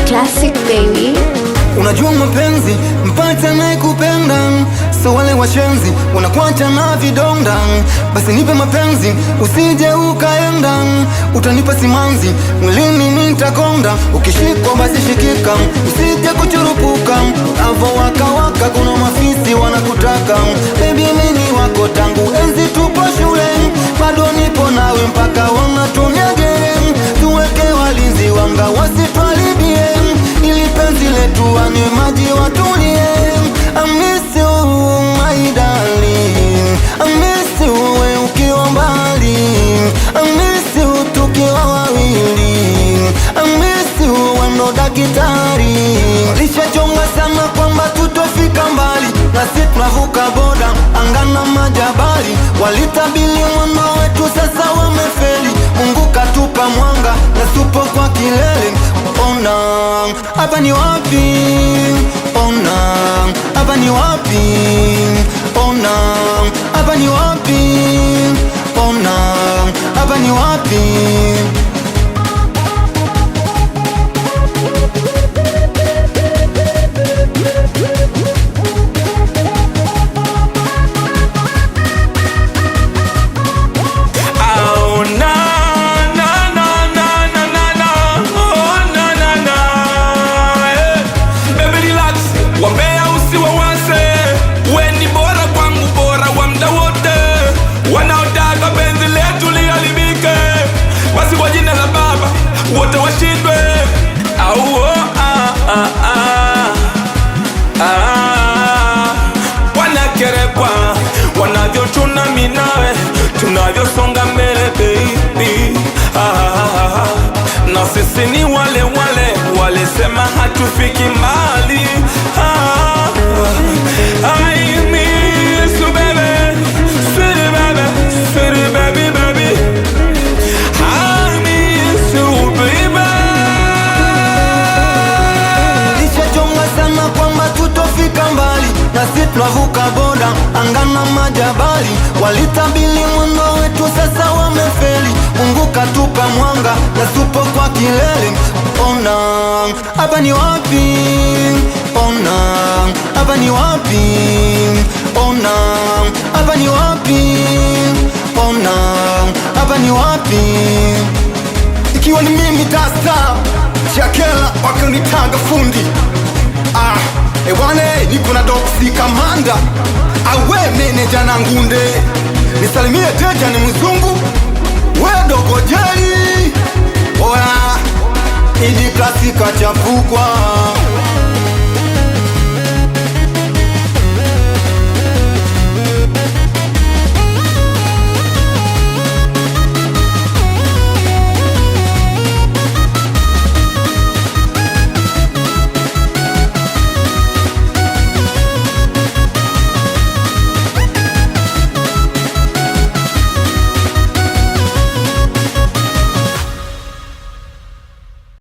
Classic baby. Unajua mapenzi mpata naye kupenda, so wale washenzi wanakuacha na vidonda. Basi nipe mapenzi usije ukaenda, utanipa simanzi mwilini nitakonda. Ukishikwa basi shikika, usije kuchurupuka. Avo waka waka kuna mafisi wanakutaka. Baby mimi wako tangu enzi tupo shule, bado nipo nawe mpaka wanatunyage. Tuweke walinzi wanga wasitwalibie, ili penzi letu wanywe maji watulie. I miss you my darling, I miss you we ukiwa mbali, I miss you tukiwa wawili, I miss you wendo dakitari. Lishachonga sana kwamba tutofika mbali, na si tunavuka boda angana majabali. Walitabili mwendo wetu sasa wamefeli, Mungu katupa mwanga na tupo kwa kilele. Ona hapa ni wapi, ona hapa ni wapi, ona hapa ni wapi, ona hapa ni wapi. Wote washindwe wanakerekwa wanavyochuna minawe tunavyosonga mbele baby. Na sisi ni wale wale walisema hatufiki mbali. I miss you baby, sweetie baby, sweetie baby baby. Na si tunavuka boda angana majabali. Walitabili mwendo wetu sasa wamefeli, Mungu katupa mwanga na tupo kwa kilele. Ona hapa ni wapi, ona hapa ni wapi, ona hapa ni wapi, ona hapa ni wapi. Ikiwa ni mimi Tasta Chakela wakanitanga fundi. Ewane niko na Doxy Kamanda, awe meneja na ngunde. Nisalimie teja ni mzungu, we dogo jeli. Oya, idi klasika chapukwa.